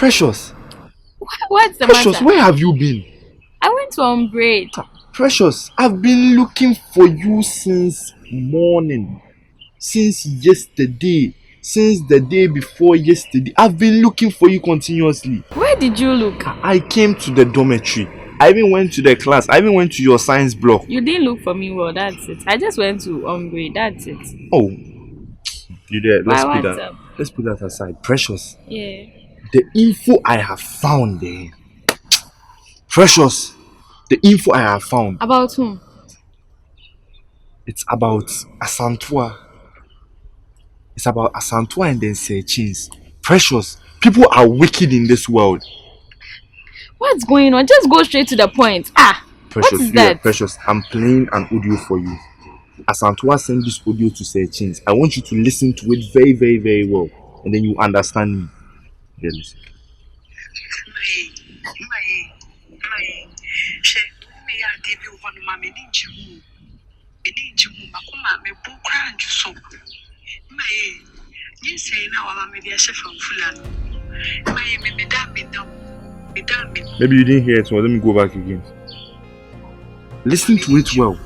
Precious. What's the Precious, matter? where have you been? I went to braid. Precious, I've been looking for you since morning. Since yesterday. Since the day before yesterday. I've been looking for you continuously. Where did you look? I came to the dormitory. I even went to the class. I even went to your science block. You didn't look for me well, that's it. I just went to braid, that's it. Oh. You there? What's up? Let's put that aside. Precious. Yeah. The info I have found there. Precious. The info I have found. About whom? It's about Asantua. It's about Asantua and then Seer. Precious. People are wicked in this world. What's going on? Just go straight to the point. Precious, what is that? Precious, I'm playing an audio for you. Asantua sent this audio to Seer. I want you to listen to it very, very, very well. And then you understand me. Yeah, listen. Maybe you didn't hear it, so let me go back again. Listen to it well.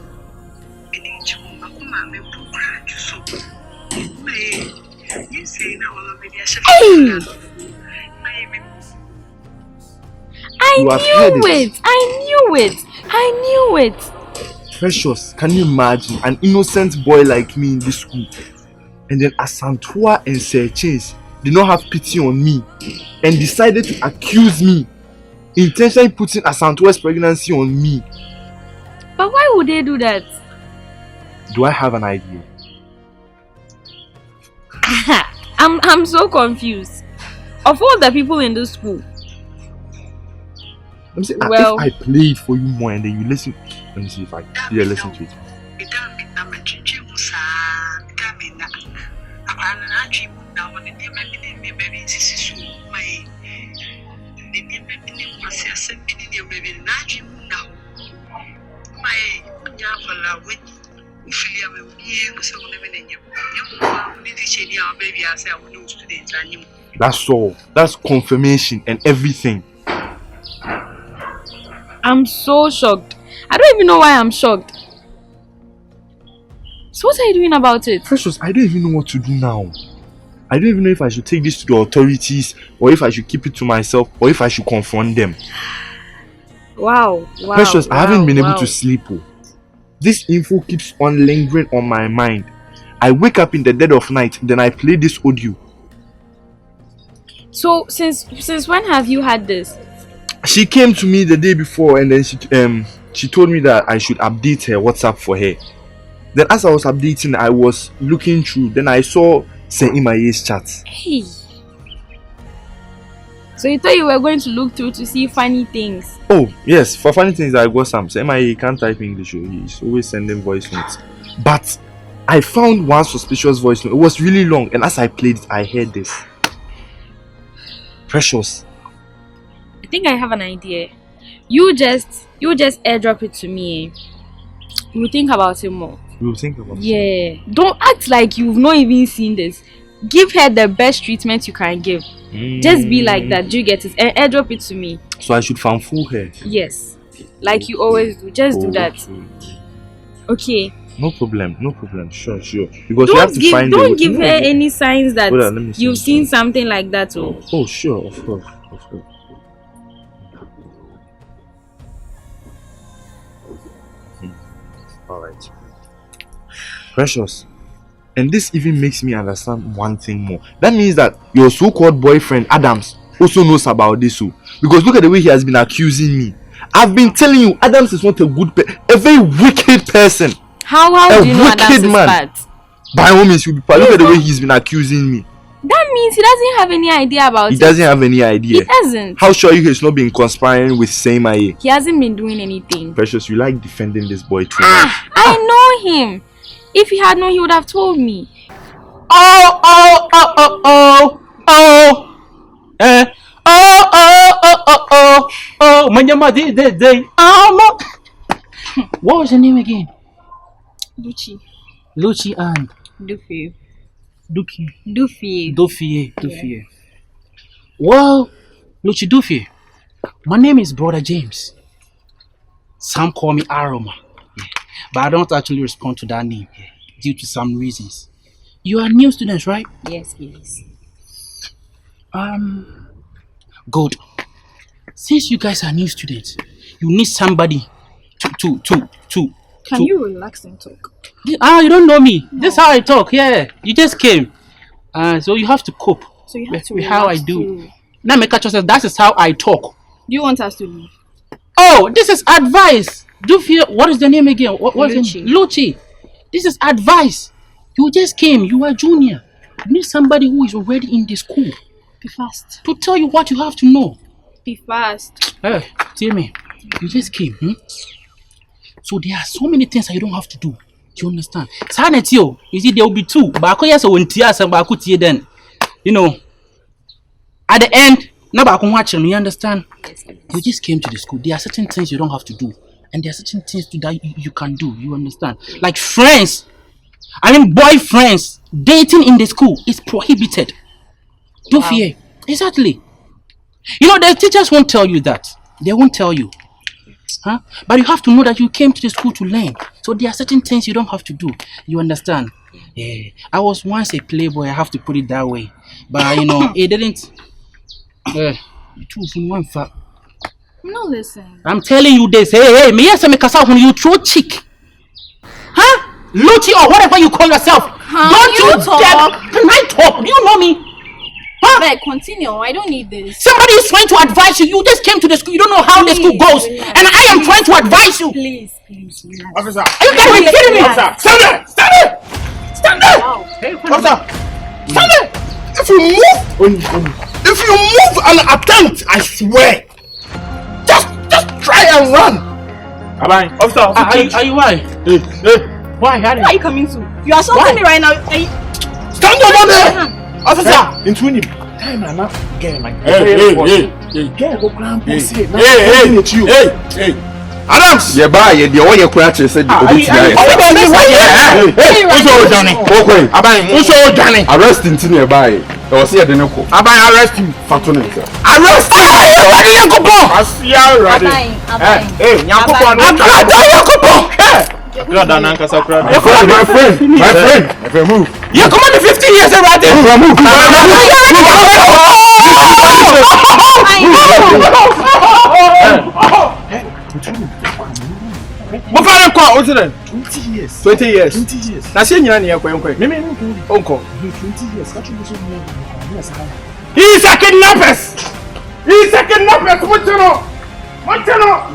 Hey! I knew it. Precious, can you imagine an innocent boy like me in this school? And then Asantua and Seer did not have pity on me and decided to accuse me, intentionally putting Asantua's pregnancy on me. But why would they do that? Do I have an idea? I'm so confused. Of all the people in the school. Let me see, if I play it for you more and then you listen. Let me see if I listen to it. That's all. That's confirmation and everything. I'm so shocked. I don't even know why I'm shocked. So what are you doing about it? Precious, I don't even know what to do now. I don't even know if I should take this to the authorities or if I should keep it to myself or if I should confront them. Wow. Precious, I haven't been able to sleep. This info keeps on lingering on my mind. I wake up in the dead of night, then I play this audio. So since when have you had this? She came to me the day before and then she told me that I should update her WhatsApp for her. Then as I was updating, I was looking through. Then I saw Imaye's chat. Hey. So you thought you were going to look through to see funny things? Oh, yes. For funny things, I got some. Imaye can't type English. He's always sending voice notes. But I found one suspicious voice note. It was really long. And as I played it, I heard this. Precious. I think I have an idea. You just airdrop it to me. We'll think about it more. We'll think about it. Yeah. Don't act like you've not even seen this. Give her the best treatment you can give. Just be like that. Do you get it? And airdrop it to me. So I should fanfool her? Yes. Like you always do. Just do that. Okay. No problem. Sure. Because you have to find. Don't give her any signs that you've seen something like that. Oh, sure. Of course. Alright. Precious. And this even makes me understand one thing more. That means that your so-called boyfriend Adams also knows about this. Because look at the way he has been accusing me. I've been telling you, Adams is not a good person, a very wicked person. How do you know Adams is bad? By all means, you'll be bad. Look at the way he's been accusing me. That means he doesn't have any idea about it. He doesn't have any idea. He doesn't. How sure you he's not been conspiring with Seimaye? He hasn't been doing anything. Precious, you like defending this boy too much. I know him. If he had known, he would have told me. What was your name again? Luchi and Dufie. Dufie. Well, Luchidufi, my name is Brother James. Some call me Aroma, but I don't actually respond to that name due to some reasons. You are new students, right? Yes, please. Good. Since you guys are new students, you need somebody to. Can you relax and talk? You don't know me. No. This is how I talk. Yeah, you just came, so you have to cope. So you have to with how I do. Too. Now, make a choice. That is how I talk. Do you want us to leave? Oh, this is advice. What is the name again? What's Luchi. Luchi. This is advice. You just came. You are junior. You need somebody who is already in the school. Be fast. To tell you what you have to know. Be fast. Hey, tell me. You just came. So there are so many things that you don't have to do. Do you understand? You see, there will be two. But then, you know, at the end, you understand? Yes. You just came to the school. There are certain things you don't have to do. And there are certain things that you can do. You understand? Like friends. Boyfriends. Dating in the school is prohibited. Don't fear. Exactly. You know, the teachers won't tell you that. They won't tell you. But you have to know that you came to the school to learn. So there are certain things you don't have to do. You understand? Yeah. I was once a playboy. I have to put it that way. But, you know, it didn't... No, listen. I'm telling you this. Hey, me yes, when you throw chick. Luchi or whatever you call yourself. Don't you talk? Can I talk? Do you know me? But continue. I don't need this. Somebody is trying to advise you. You just came to the school. You don't know how the school goes. Relax. And I am trying to advise you. Please. Relax. Officer. Are you guys kidding me? Officer. Stand there. Stand there. Wow. Officer. Stand there. If you move an attempt, I swear. Just try and run. Officer. Are you why? Hey. Why are you coming to? You are assaulting me right now. Stand over there. Officer. Into him. Time and not get my. Hey. Adams! Yeah, bye. The way you crash said the arrest him to nearby. Or see a denoco. I arrest him. Arrest him! My friend, move. You come on 15 years already. Move. What kind of car? What's it? 20 years. 20 years. Now, see, you're near Quenque. Uncle. 20 years. He's a kidnapper. What you know?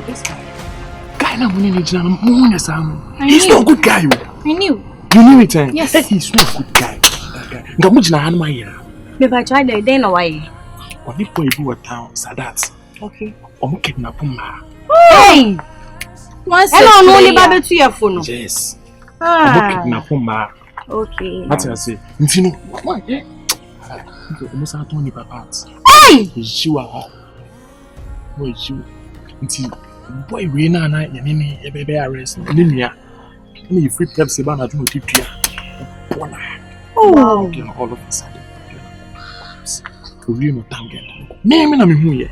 This guy. He's not a good guy. I knew. You knew it, eh? Yes. He's not a good guy. If I tried it, then why? When you go to a town, Sadat. Okay. I'm kidnapping. Hey! Hello, no, you baby to your phone. Yes. I'm kidnapping. Okay. That's what I say. Ntino. Why? You almost have to only papa. Hey! You are. Boy, you. Ntino. Boy, we na your baby arrest. Nimia. You free to have Sebana to keep you. Oh. All of a sudden. You know, thank you. Me na me huye.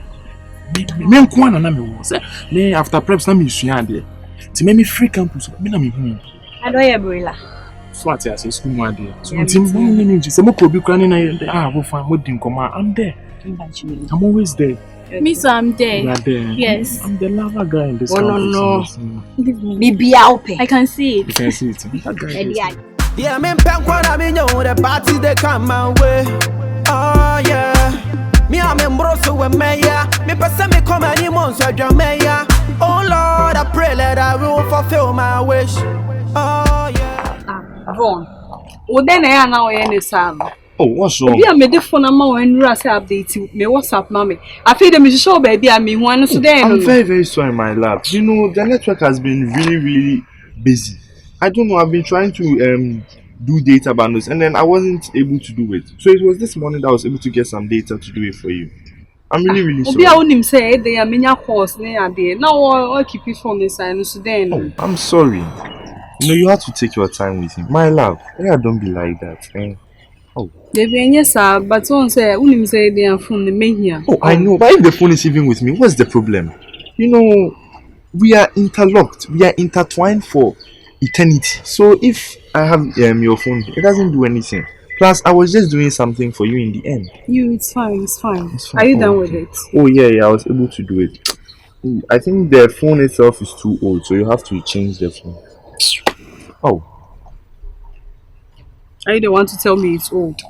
Me nkwana na me wo. Say, me after preps na me sua de. Ti me free campus. Me na me huye. Adoye brila. So at ya say school mo ade. So tim me say mo ko bi kra ni na wo fan mo din koma. I'm there. I'm always there. Me so I'm there. You are there. Yes. I'm the lover guy in this campus. No. Leave me. Be open. I can see it. You can see it. That guy. Yeah, me pen kwa na me know the party they come my way. Oh yeah. Me am embroso with me ya. Me person me come any months so me ya. Oh Lord, I pray that I will fulfill my wish. Oh yeah. Ron. O den na na o ye ne sam. Oh, what's wrong? Bi a me de phone ama o enura say update me WhatsApp mama. I feel them show baby a me hu so den. I'm very sorry, my love. You know, the network has been really busy. I don't know, I've been trying to do data bundles and then I wasn't able to do it. So it was this morning that I was able to get some data to do it for you. I'm really sorry. Obi a onim say they are many course na there. Now I keep it from this side so then. Oh, I'm sorry. You know, you have to take your time with him. My love, yeah, don't be like that. Oh. Yes, sir, but one say, "Unim say they are from the main here." Oh, I know. But if the phone is even with me, what's the problem? You know, we are interlocked. We are intertwined for eternity. So if I have your phone, it doesn't do anything. Plus, I was just doing something for you in the end. It's fine. It's fine. It's fine. Are you Oh, done okay. with it? Oh yeah, I was able to do it. I think the phone itself is too old, so you have to change the phone. Oh, Are you the one to tell me it's old?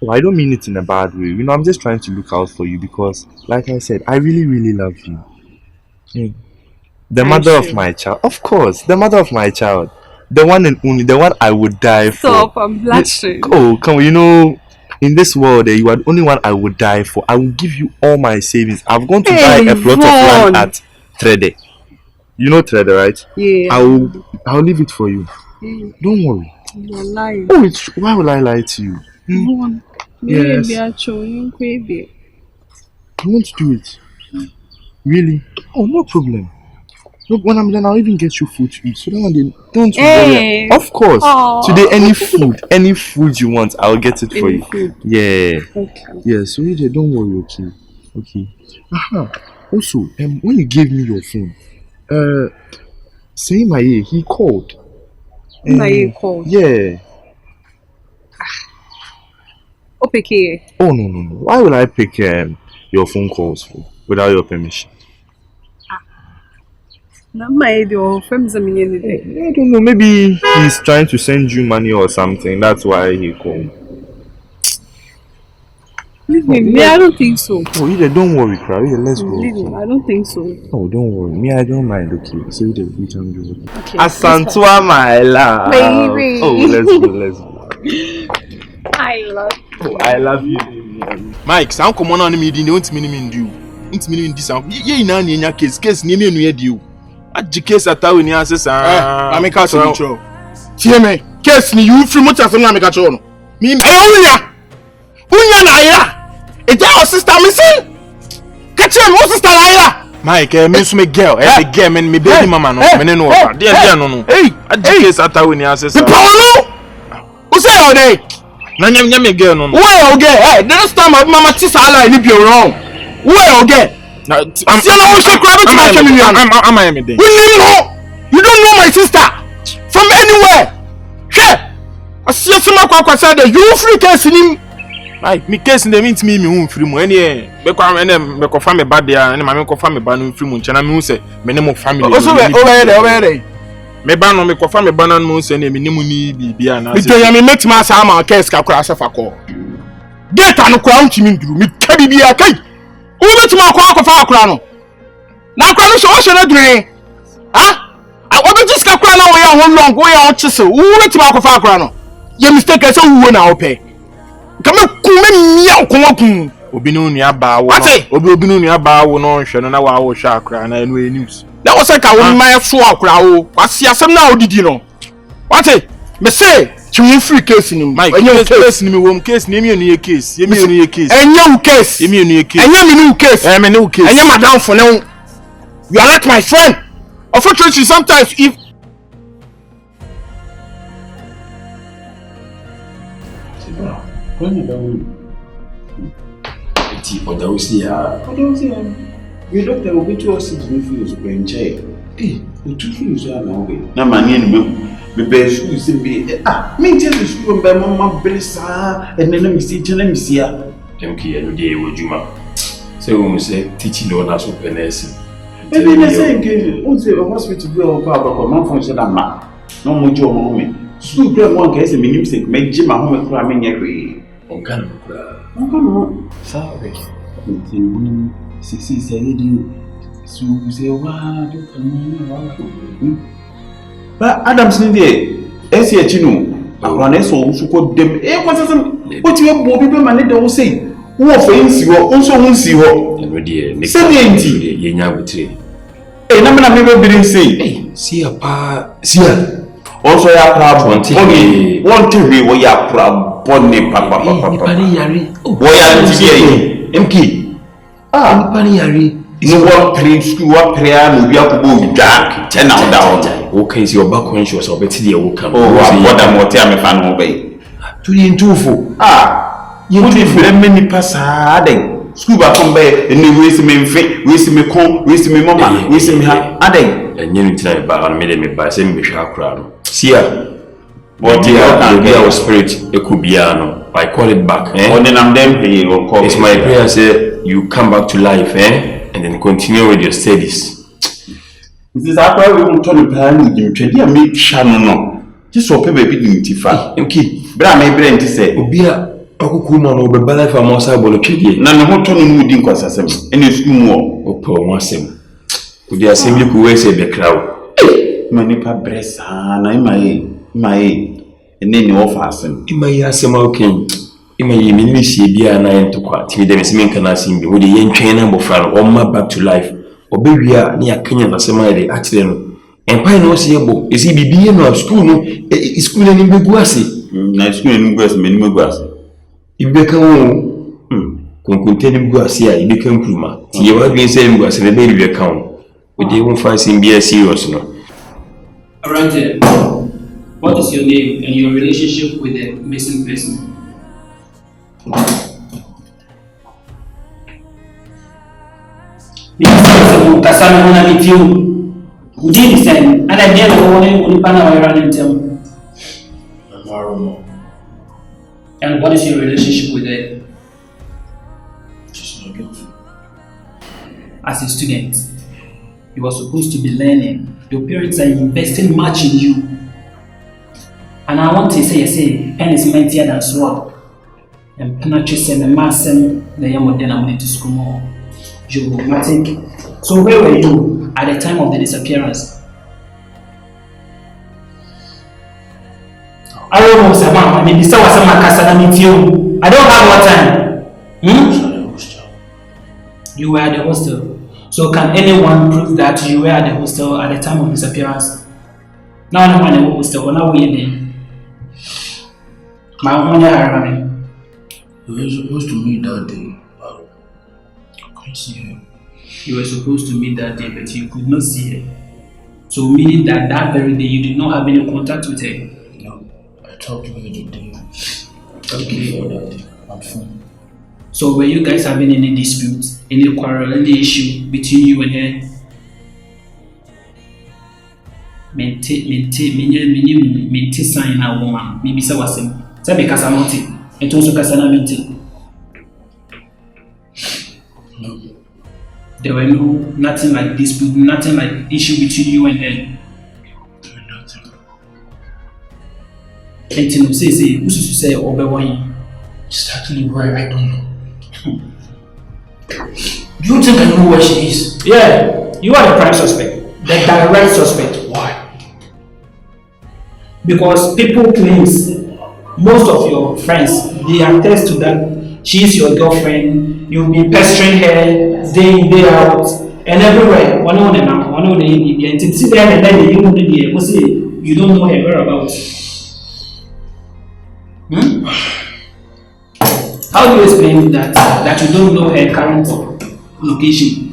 oh, I don't mean it in a bad way. You know, I'm just trying to look out for you because, like I said, I really, really love you. Mm. The Are you mother of sure? my child, of course, the mother of my child, the one and only, the one I would die for. Stop! I'm blushing. Oh, come on, you know, in this world, you are the only one I would die for. I will give you all my savings. I've gone to buy a plot of land at Trede. You know Trede, right? Yeah. I'll leave it for you. Don't worry. You're lying. Oh, why will I lie to you? Yes. Maybe I show you crazy. You want to do it? Really? Oh, no problem. Look, when I'm done, I'll even get you food to eat. So don't Hey. worry. Of course. Aww. Today, any food you want, I'll get it for you. Food. Yeah. Okay. Yeah. So you don't worry. Okay. Okay. Also, when you gave me your phone, Seimaye, he called. Seimaye called. Yeah. Opoku. Oh no. Why would I pick your phone calls without your permission? I don't know. Maybe he's trying to send you money or something. That's why he called. Me, I don't think so. Oh, either don't worry, Crowd. Let's go. I don't think so. Oh, don't worry. Me, I don't mind. Okay, so either we can do it. Okay. Asantua, my love. Baby. Oh, let's go. I love you. Oh, I love you. Mike, sound come on me, don't mean do. Intimidation this sound. Ye na nya case ni me nu edi o. Agi case atawe ni asesa. I make out to you. Tie me. Case ni you free much as na make out no. Me unya na ira. E ja o sister me say. Catch him, o sister na ira. Mike, me so me girl, the girl me baby mama no. Me no ofa. Dia no. Hey, agi case atawe ni asesa. The power no. Who say all day? Na nyam me girl no. Where okay? Hey, this time mama tisa ala ni be wrong. Where okay? I'm You don't know my sister from anywhere. Hey, I see some kwakwa said you free case him. Like me case dem mean me hu free mu ene be kwa ene me ko fa me ba dia ene ma me ko fa me ba no free mu nchana me hu se me ne mo family. Also over there. Me ba no me ko fa me ba na mo se ne me ne mu ni bibia na. Me tell you me make my sama case ka kura sefa ko. Data no kwa untimi nduru me ka bibia kai. Who to my call no? Now, Crano, so what's your dream? Ah, I want to just go away on long way on chisel. Who to my call? You mistake us who now pay. Come on, come Obinu ni aba wo. Obinu ni aba wo no hwe no na wa wo hwe akra na enu news. That was like I want my so akra wo. Kwasi asem na odidi no. What say? Me say, you free case ni Mike, case ni me wom case ni me nu case. Ye me nu case. Enye case. Ye me nu case. Enye me nu case. Me nu case. Enye madam for now. You are not my friend. Unfortunately, sometimes if you doctor will be to us to feel so brain chair. Eh, the two things are now. Now, my name me best shoes be me tell the school by mama bressa and then let me see ya. Them key no day wo juma. So we say teaching no na so penesi. Maybe they say again, won't say a hospital go or papa man function that man. No more job moment. School grab one case me nimsek me jima home kura me nyere. On kan kura. On kan Sorry. See say you so say wa do But Adam's in there. Ese chinu. Akwana so so dem. Kwasasem. What you bo bi be man dey say. Wo fa nsi ho, onso ho nsi ho. No dey. Sedienti. Ye nya butre. Na me be bi say. Seer pa. Seer. Also ya pra bonne. One thing we ya pra bonne papa. Ni pani yare. Wo ya nti dey. MK. Ni pani yare. No one train school, what prayer, no be able to jack, 10 down. Okay, so your back conscious or better the woke. Oh, what I'm what I'm a fan of. To the intufo. You let many pass adding. School back on bed, and you waste me fit, waste me con, waste me mama, waste me adding. And you try back and made me by saying me sharp crown. Seer. What dear, our spirit, a cubiano. I call it back, eh? Then I'm them here or call. It's my prayer, say you come back to life, eh? And then continue with your studies. This is how we will turn the plan. You trade and make Shannon. Just so baby in Tifa. Okay, but I may brain to say, Obia, Okuma, no, but life I'm also able to trade. None of what turning with Dinkas assembly. And it's more. Opo, once him. Could the assembly who say the crowd? Manipa breast, and I my and then you offer him. In my asema king. In my ministry, be a 9 to quat. Me, the Miss can assume with the young trainer of friend or my back to life. Or baby, near Kenya, the semi accident. And pine was able, is he be no school? Is school in Biguasi? Nice school in Guas, minimum grass. If become contain Guasia, he became Kuma. You have been saying was a baby account. But they won't find him be a serious no. Around there, what is your name and your relationship with the missing person? Kasana wana mitiu. Ujini sen, ana ndiye kuone ulipana wa running term. Aroma. And what is your relationship with her? She's my girlfriend. As a student, you are supposed to be learning. Your parents are investing much in you. And I want to say, pen is mightier than sword. And penetrate and mass and the young then I'm going to school more. Geomatic. So where were you at the time of the disappearance? Aroma was a man. I mean, this was a Makasana with you. I don't have more time. You were at the hostel. So can anyone prove that you were at the hostel at the time of disappearance? Now I'm at the hostel. Now we're in. My own Aroma. We were supposed to meet that day. I couldn't see her. You were supposed to meet that day, but you could not see her. So meaning that that very day you did not have any contact with her? No, I talked to her the day. Okay. Before that day, on phone. So were you guys having any dispute, any quarrel, any issue between you and her? Maintain sign a woman. Maybe say was him. Say because I'm not it. It also because I'm not. No. There were nothing like dispute, nothing like issue between you and her. Nothing. And you say, who's to say over Exactly where I don't know. Do you think I know where she is? Yeah, you are the prime suspect, the direct suspect. Why? Because people claims, most of your friends, they attest to that she is your girlfriend, you've been pestering her day in, day out, and everywhere. One on them, and see there and then you don't know her whereabouts. How do you explain that you don't know her current location?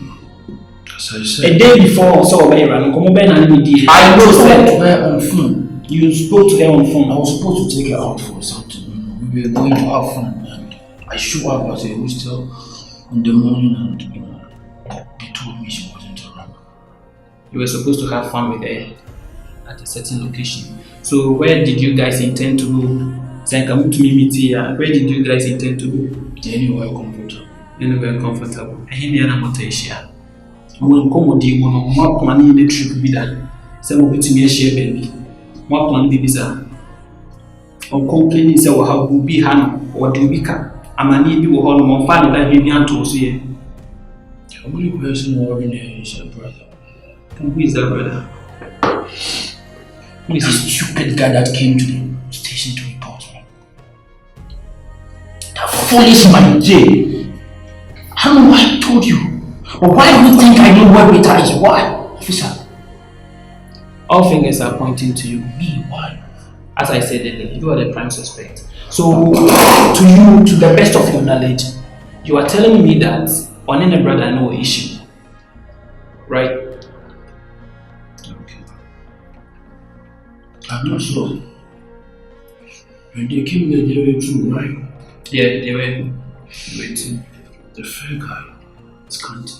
As I said, A day before, so I know said to her on phone. You spoke to her on phone. I was supposed to take her out for something. We were going to have fun, and I showed up at a hostel in the morning, and they told me she wasn't around. You were supposed to have fun with her at a certain location. So where did you guys intend to go? Where did you guys intend to go? Anywhere comfortable. Anywhere comfortable. When come you want to plan the trip with that. Some of it to me share baby. What plan the visa? On company say we have be hand or do we can. Amani be will hold more fun that baby and to see. The only person working here is her brother. Who is that brother? Who is the stupid guy that came to the station to report me? That foolish man Jay. I don't know why I told you. But why do you think I know where Peter is? Why? Officer. All fingers are pointing to you. Me, why? As I said earlier, you are the prime suspect. So, to you, to the best of your knowledge, you are telling me that on any brother no issue, right? Okay. I'm not sure. When they came there, they were two, right? Yeah, they were waiting. The fair guy, Scanty.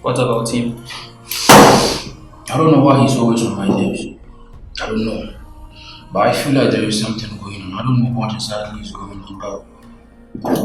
What about him? I don't know why he's always on my nerves. I don't know. But I feel like there is something going on. I don't know what exactly is going on, but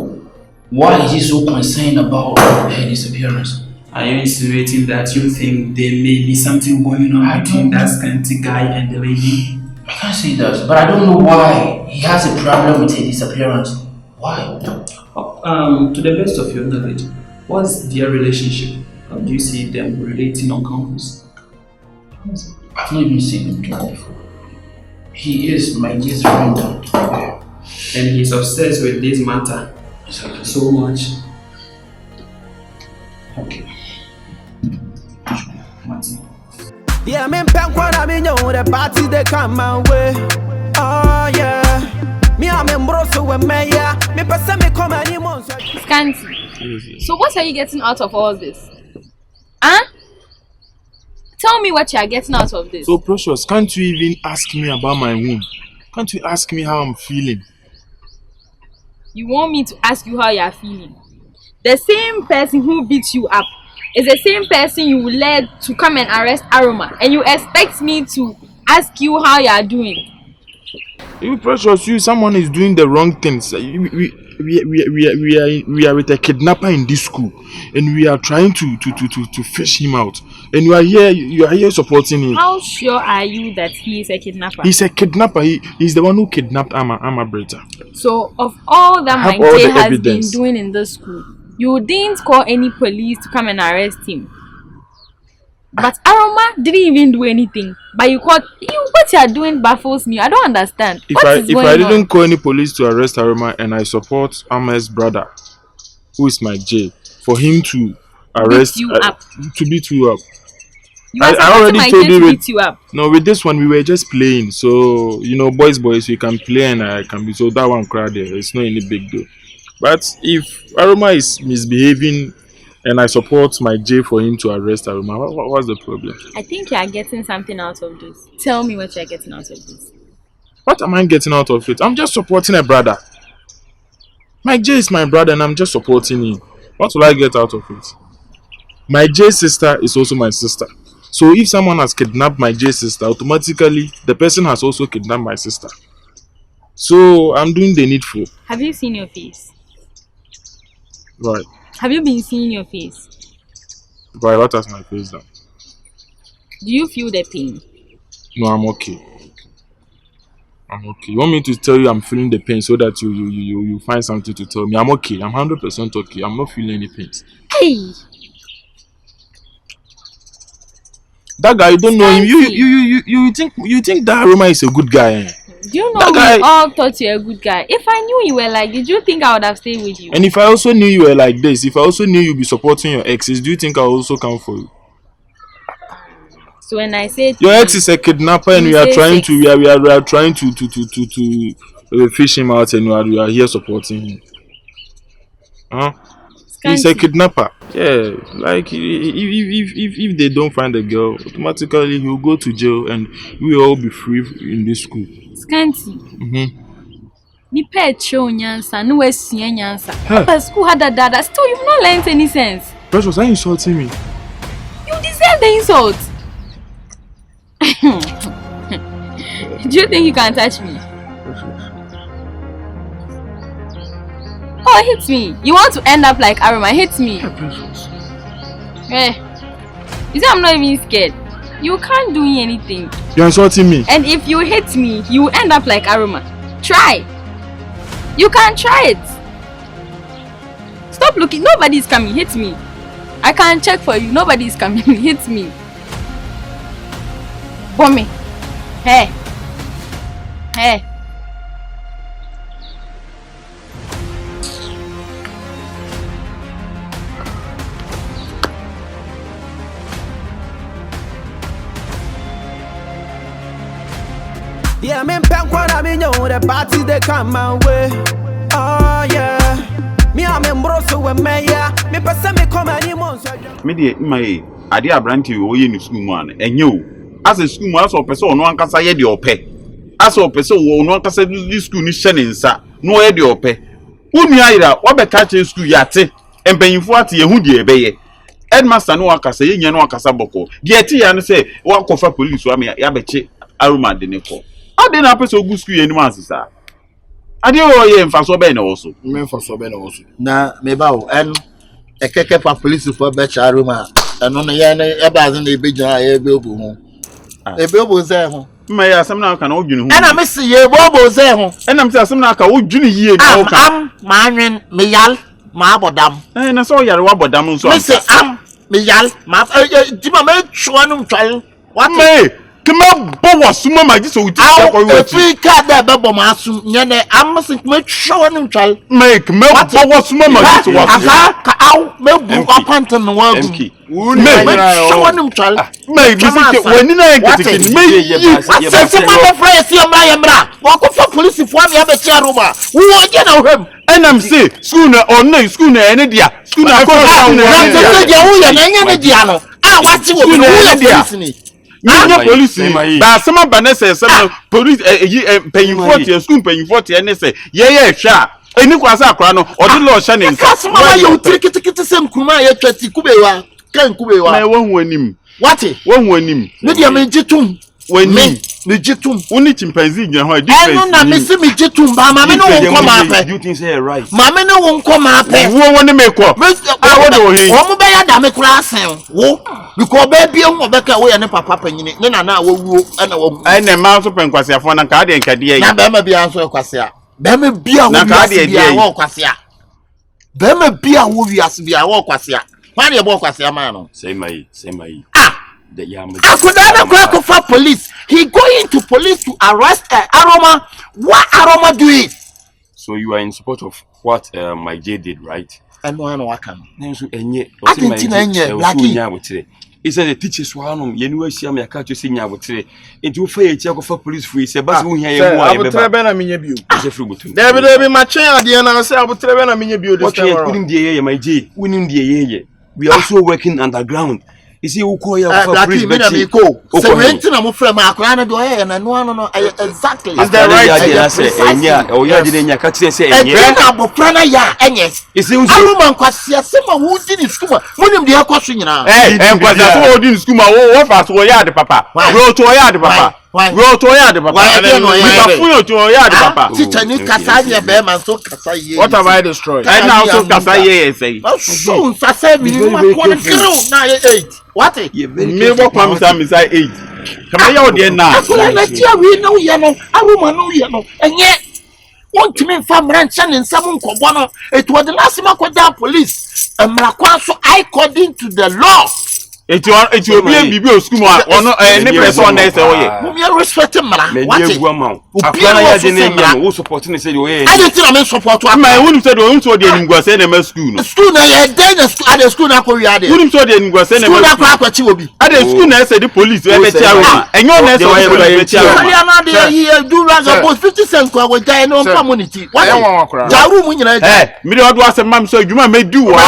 why is he so concerned about her disappearance? Are you insinuating that you think there may be something going on between that Scanty guy and the lady? I can't say that, but I don't know why he has a problem with her disappearance. Why? To the best of your knowledge, what's their relationship? How do you see them relating on campus? I've not even seen him talk before. He is my dearest friend. And he's obsessed with this matter so much. Okay. Yeah, I'm in Pankwan, I mean, the party they come my way. Oh, yeah. Me, I'm in Brosso with Maya. Me, person me come anymore. Scanty. So, what are you getting out of all this? Huh? Tell me what you are getting out of this. So Precious, can't you even ask me about my wound? Can't you ask me how I'm feeling? You want me to ask you how you are feeling? The same person who beat you up is the same person you led to come and arrest Aroma, and you expect me to ask you how you are doing? You Precious, someone is doing the wrong things. We are with a kidnapper in this school, and we are trying to fish him out. And you are here supporting him. How sure are you that he is a kidnapper? He's a kidnapper. He's the one who kidnapped Ama Bretta. So, of all that my all Jay the has evidence. been doing in the school, you didn't call any police to come and arrest him. But Aroma didn't even do anything. But you called you. What you are doing baffles me. I don't understand. If I didn't call any police to arrest Aroma, and I support Ama's brother, who is my J, for him to arrest beat you up. To beat you up. You are I already my told Jay you to beat you up. No, with this one we were just playing. So boys, you can play and I can be. So that one crowd there, it's not any big deal. But if Aroma is misbehaving, and I support my J for him to arrest Aroma, what's the problem? I think you are getting something out of this. Tell me what you are getting out of this. What am I getting out of it? I'm just supporting a brother. My J is my brother and I'm just supporting him. What will I get out of it? My J sister is also my sister. So if someone has kidnapped my J sister, automatically the person has also kidnapped my sister. So I'm doing the needful. Have you seen your face? Right. Have you been seeing your face? Right, what has my face done? Do you feel the pain? No, I'm okay. I'm okay. You want me to tell you I'm feeling the pain so that you find something to tell me? I'm okay. I'm 100% okay. I'm not feeling any pain. Hey! That guy, you don't know him. Scanty. You think that Aroma is a good guy? Eh? Do you know That we guy- all thought you were a good guy? If I knew you were like, did you think I would have stayed with you? And if I also knew you were like this, if I also knew you'd be supporting your exes, do you think I'll also come for you? So when I said Your ex is a kidnapper, and You we are say trying sex. to we are trying to fish him out, and we are here supporting him. Huh? He's a Scanty. kidnapper. Yeah, like if they don't find the girl, automatically he'll go to jail, and we will all be free in this school. Scanty. Nipa echo nyansa, no esua nyansa. Huh. But school had that. Still, you've not learned any sense. Precious, are you insulting me? You deserve the insult. Do you think you can touch me? Oh, hit me. You want to end up like Aroma? Hit me. Eh. You see, I'm not even scared. You can't do anything. You're insulting me. And if you hit me, you will end up like Aroma. Try. You can try it. Stop looking. Nobody's coming. Hit me. I can check for you. Nobody's coming. Hit me. Bomb me. Hey. Hey. Yeah, I'm in Pankwan, I mean, the party they come my way. Oh, yeah. Me, I'm in Brosso with Maya. Me, person me come anymore. Me de my ade abrante we oye ni school mu an enye o as a school mu as o person no ankasa ye de ope asa ope se wo no kasa di school ni hye ne nsa no ye de ope unu ayira wo be ka che school yate empanyimfo ate yehu de ebeye headmaster no wakasa yenya no wakasa boko de ate ya no se wa kofa police wa me ya beche Aroma de ne ko ade na pese ogu school ye ni masisa ade o ye mfaso be na wo so me mfaso be na wo so na me ba wo en ekeke pa police for beche Aroma eno no ye na e ba ze na ebegina ye be obu ho ebe obu ze ho ma ya asem na aka na odwene hu ena me se ye obu ze ho ena me se asem na aka odwene yie na oka am ma anwen me yal ma abodam na so yare wa bodam nso me se am me yal ma ti ma me chwanum twal what me kema bo wasuma magi so uti ko wo fi ka da be bo ma asum nye ne am se me chwanum twal me kema bo wasuma magi so wasuma ka aw me bu apantan no wa gu me chwanum twal me bi se wani na eketeke me yi se ma be fresh ya ma ya mra wa ko fa police fo am ya be ti Aroma wo je na wo enam say school na online school na ene dia school na ko na se je wo ya na nya ne dia no wa ti wo ya police ni na police ba sama banese sama police paying for school paying for ene say ye hwa eni kwasa akra no odi lo hya ne nka kasma wa yo tikiti sem kuma ye twati kubewa kan kubewa na wo hu anim wati wo hu anim me dia me jitum wani me jitum uni chimpanzee gina ho difference eno na me se me jitum ba ma me no won ko ma pe you think say right ma me no won ko ma pe wo woni me ko wo do he wo mo be ya da me kura asen wo because be bia wo be ka wo ya ne papa panyini ne na wo wuo na wo ai na ma so penkwase afo na ka de nkade yi na be ma bia so kwase a be ma bia wo bia wo kwase a be ma bia wo wiase bia wo kwase a ma ne bo kwase a ma no say my the Akudana for police. He going to police to arrest Aroma. What Aroma do it? So you are in support of what my J did, right? I know I can. I think he said the teachers were on University of catch you sing out today. Into fire for police free. Sebastian here. I will tell Ben a mini view. There will be my chair. The answer I will tell Ben a mini view. Winning the my J, winning the we are also working underground. You see, who call you for free? So renting a mufre ma akwana do and no exactly. Is that right? Yeah, oh yeah, didn't you catch say yeah. Abofrana ya enye. You see, Aroma kwasia sema who did in school. Munim de akwaso nyina. Kwasia so who did in school ma wo fast wo ya de papa. Wo to ya de papa. Wo to ya de papa. Wo to ya de papa. Teacher ni kasa ye be man so kasa ye. What have I destroyed? And now so kasa ye say. So say me ma ko na 8. What? Me wo kwa misa 8. Come here there now. Na tia we no ye no. Aroma no ye no. Enye want me from ranch and some kobono. It was the last time police. So according to the law. It will be a BB school or no any person there say oh yeah. We respect him man. What? Who supporting say oh yeah. I didn't think I support one. My who said oh so dey ngwa say na school. School na ye dey na school. At the school na ko wi ade. Who so dey ngwa say na school na kwa kwachi obi. At the school na say the police we be Aroma. Enyo na say we be Aroma. Sorry na dey here do rag about 50 cents kwa we die no community. What? Ja room nyina. Me dey odo asem mam so adwuma me do wa.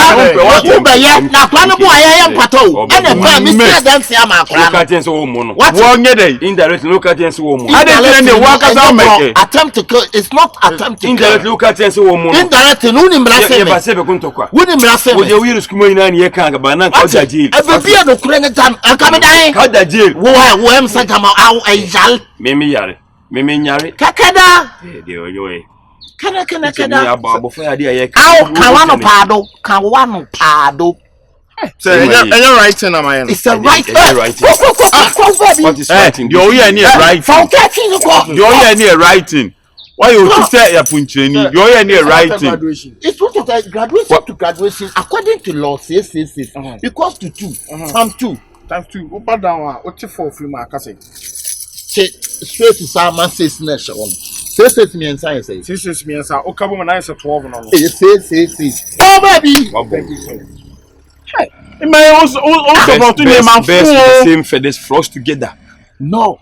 Wo be ye na kwa no bo aye mpato. Mr. Dance indirect local dance woman. Attempt to kill. It's not attempt to kill. Indirect local dance woman. Indirect no ni mrase me. Woni mrase me. Wo we school ina na ye kan ga ba na ka da jail. E be no kure ne tan akabe dan. Ka da jail. Wo em sa jama aw ayal. Meme nyare. Kakada. De oyo Kada. Ya ba bo fa ya de ye. Aw kawano pado. So you're writing am I? It's a right. What is writing? You hear any writing? You hear any writing? Why you say ya puncheni? You hear any writing? It's what graduation to graduation according to law says because to 2 times 2 up down what for free mark say straight to Salman says next one. Says me and science say. Says me and say o kabo na say 12 no. Says. Oh baby. Thank you so. It may also about to name and best with the same feathers flock together. No.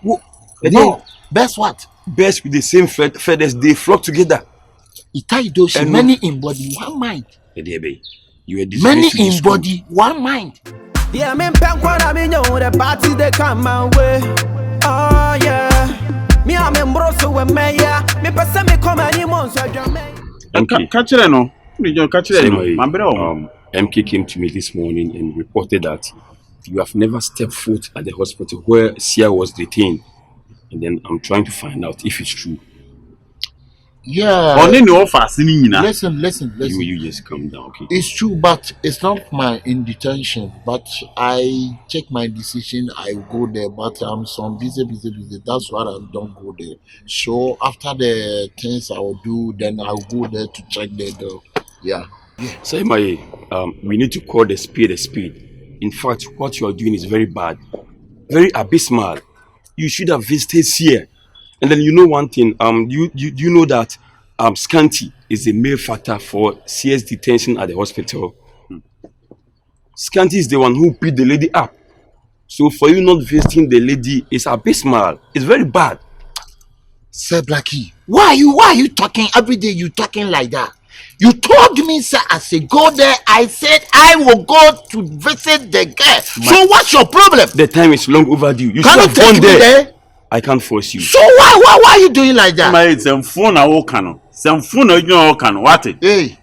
Best what? Best with the same feathers they flock together. Itaidoshi many in body one mind. You are many in body one mind. Yeah, me pen kwa na me know the party they come my way. Oh yeah. Me I'm embroso with Maya. Me person me come any months. MK. Catch it, no. My brother. MK came to me this morning and reported that you have never stepped foot at the hospital where Seer was detained. And then I'm trying to find out if it's true. Yeah. Listen. You just calm down, okay? It's true, but it's not my intention. But I take my decision. I go there, but I'm so busy. That's why I don't go there. So after the things I will do, then I'll go there to check the girl. Yeah. Say my, we need to call the spade a spade. In fact, what you are doing is very bad, very abysmal. You should have visited Seer. And then you know one thing, you know that Scanty is a main factor for Seer's detention at the hospital. Scanty is the one who beat the lady up. So for you not visiting the lady is abysmal. It's very bad. Sir Blackie, why are you talking every day? You talking like that? You told me, sir, I said go there. I said I will go to visit the girl. So what's your problem? The time is long overdue. You Can should you have take gone me there? I can't force you. So why are you doing like that? My some phone I walk on. Some phone you know can what it? Hey,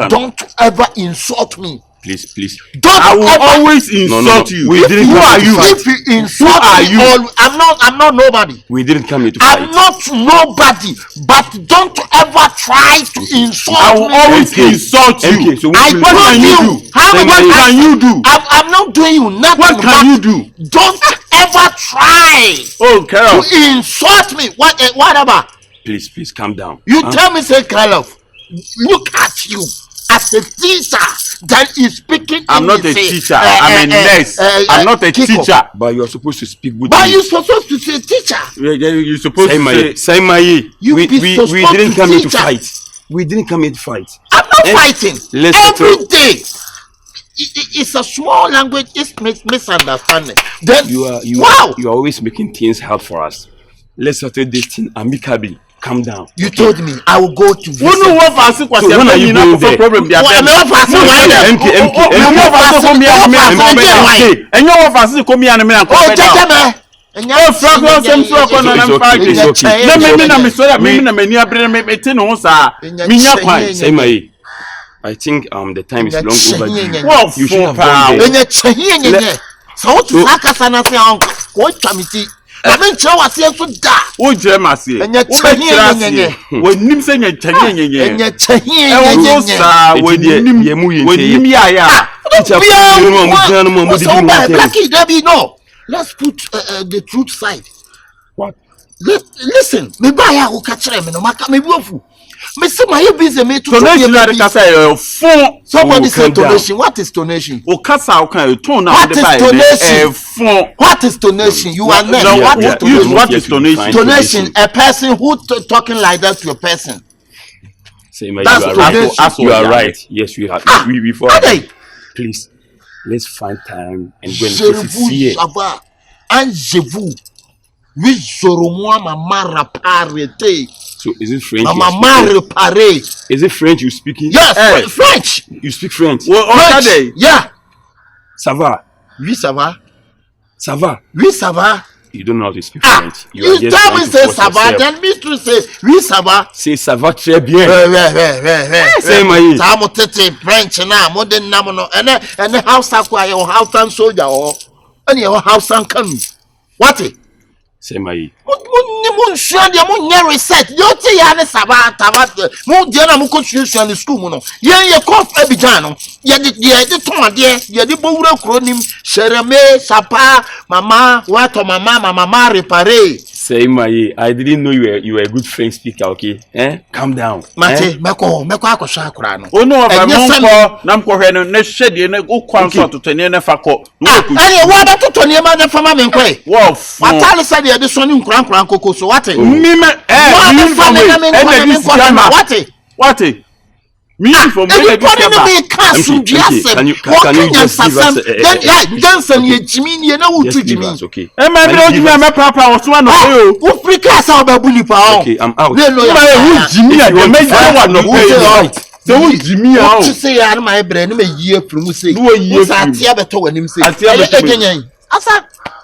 don't ever insult me. Please. Don't I will ever always insult you. Who are you? If you insult me, I'm not nobody. We didn't come here to fight. I'm not nobody. But don't ever try to insult me. I will always insult you. MK, so I what can you do? What can you do? I'm not doing you nothing. What can you do? Don't ever try Carol. to insult me. Whatever. Please calm down. You tell me, say, Carlos, look at you as a teacher that is speaking. I'm not a teacher. I'm a nurse. I'm not a teacher. But you are supposed to speak with But me. you're supposed to say teacher. You're supposed to say. Saimaye. We didn't come here to teacher. fight. We didn't come here to fight. I'm not fighting. Every day. It's a small language. It's misunderstanding. Then You are always making things hard for us. Let's settle this thing amicably. Calm down. You told me I will go to visit. When are you going there? Problem I think the time is long overdue. You should have gone there. So what is that? I mean, show us here to die. Oh, Jemasi. And yet, when Nim saying a Chenny, and yet, no. Let's put the truth side. What? Listen, me buy a who catch them no matter me wofu. Me say my busy me to somebody say donation. What is donation? What is donation? What is donation? You are next. What is donation? Donation, a person who talking like that to a person. You are right. Yes, we have. Before. Please, let's find time and go and visit Seer. Angez-vous. Oui, Zoromoa mama parete. So is it French? Mama repare. Is it French you speaking? Yes, French. You speak French? French. Yeah. Ça va? Oui, ça va. Ça va? Oui, ça va. You don't know how to speak French. You tell me say ça va, then me to say oui, ça va. Say ça va très bien. Say my. Ça mo tete French na mo den na mo no. Ene house akwa ye house soldier o. Ene ye house kan. What? Say my. Mun sure dia mun nya reset. Yo ti ya ne saba taba. Mun dia na mun constitution school mu no. Ye cough Abidjan no. Ye de ton ade, ye de bowura kro nim. Shereme, sapa, mama, what mama repare. Say my, I didn't know you were a good French speaker, okay? Calm down. Mate, meko akosha akura no. Oh no, nam ko hwe no ne hwede ne go kwanso to tani ne fako. Wa da to tani ma ne fama me nkwe. Wo. Watale say de so ni nkran koko so what? What? Me from where can you just give us okay. Okay, I'm out.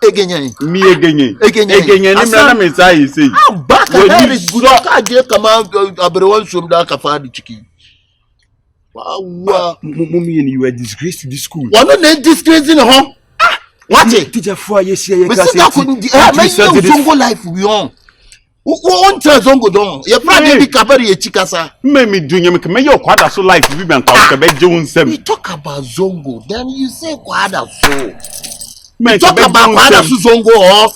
again. Me again. Nimra me say say. Back ahead is good. I get come out everyone from that cafe chicken. Wow. Mummy and you were disgraced to this school. One not disgracing home. What it? Teacher for yes here. We see that couldn't Zongo life we on. Who tell Zongo don? Your friend be kabari e chikasa. Me doing me your kwada so life we be nka be Jones. We talk about Zongo, then you say kwada so. Me talk about kwada su Zongo or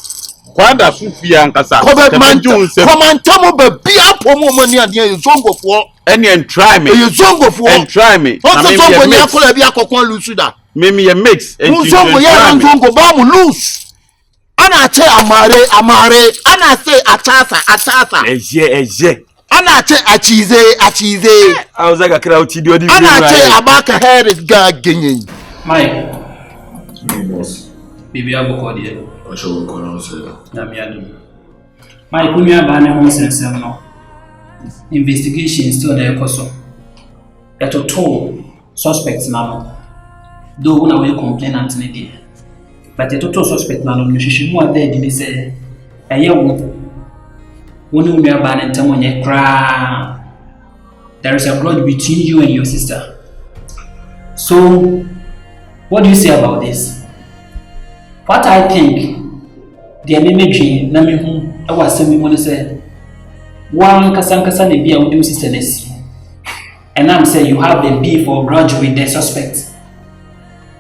kwada su fia nkasa. Come and tell me be bia pomo money and you Zongo for. And try me. You Zongo for. And try me. Also Zongo ni akola bi akokon lusu da. Me mix. And Zongo ya Zongo ba mu lose. Ana che amare. Ana say achasa. Eje. Ana che achize. I was like a crowd to do the Ana che abaka hair is ga genyen. Mike. Boss. Bibi aboko de. I shall go on say. Na mi adu. Mike kunwa ba ne ho sensem no. Investigation still there koso. Etoto suspects na no. Do una we complainant ne dey. But the total suspect na no hwehwe mu ade di say eye wo woni umi aba na ntem onye kra. There is a grudge between you and your sister. So what do you say about this? What I think the enemy na me hu e wasemi mo say one kasa ne bia wo sister nesi. And I'm saying you have a beef or grudge with the suspect.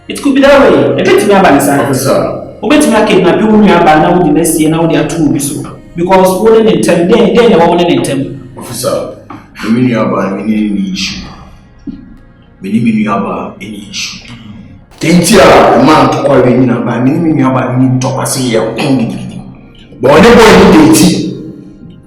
It could be that way. A bit me about Officer. Obet me kidnap you when you aba na wo di nesi na wo dey atu bi so. Because wo dey intem dey na wo dey intem. Officer, the mini aba any issue. Mini aba any issue. Tentia man to call me na ba mini aba ni to pass here kon gidi. But the boy ni date.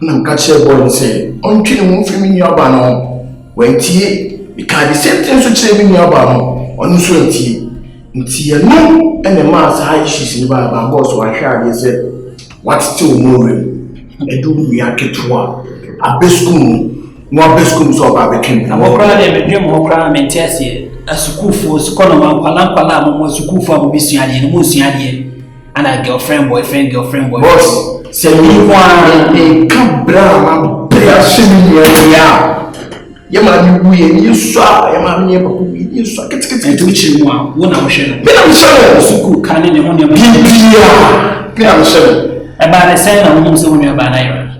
Na catch boy say, "On twene mo fi mini aba no. Wentie, we can the same thing so chere mini aba no. On so entie. Nti no ene ma sa issues ni ba boss wa hwa dey say, what still more? Edu mi aketwa. Abeskum no abeskum so ba bekem. Na wo kra dey me dwem ho kra me ntiase. Asukufo sikono ma kwala mo sukufo abobisuade ni mo suade. Ana girlfriend boyfriend. Boss, say me one e kabra ma bra shemi ya. Yama ni buye ni so yama ni papa ni so ketekete to chi mu a wo na wo hwe no. Me na mo shele suku kan ne ho ne ma. Bibia. Me na mo shele. E ba na say na wo so wo ne ba na ira.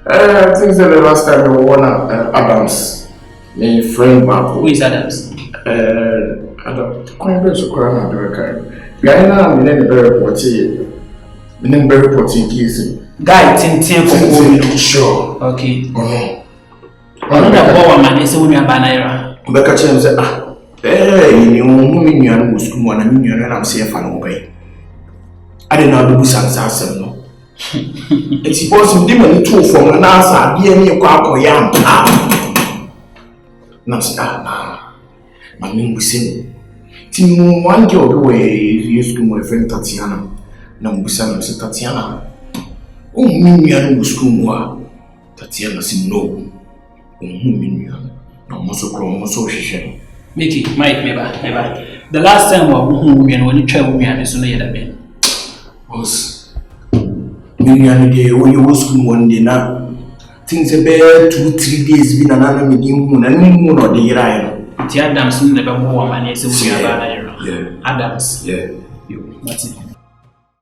I think the last time we won Adams, my friend Marco. Who is Adams? Adam. Quite a bit of crime on the record. We are now in the very reporting case. Guy, Tintin, sure. Okay. Oh, Another boy, man, is only a banana. Becca Chen said, you mean you are school and I mean you are safe and obey. I did not do some no. It's supposed to be two from an answer, dear me, quack yam. No, my name was saying, Tim, one girl away, you used to my friend Tatiana. No, Busana said Tatiana. Oh, me, I know school. Tatiana said no. Oh, me, no, most social. Mickey, Mike, never. The last time when you travel me, I saw you. Was million day when you was school one day now. Things about 2-3 days been another medium and moon or the Adams never more money. So we are Adams. Yeah. You, what's it?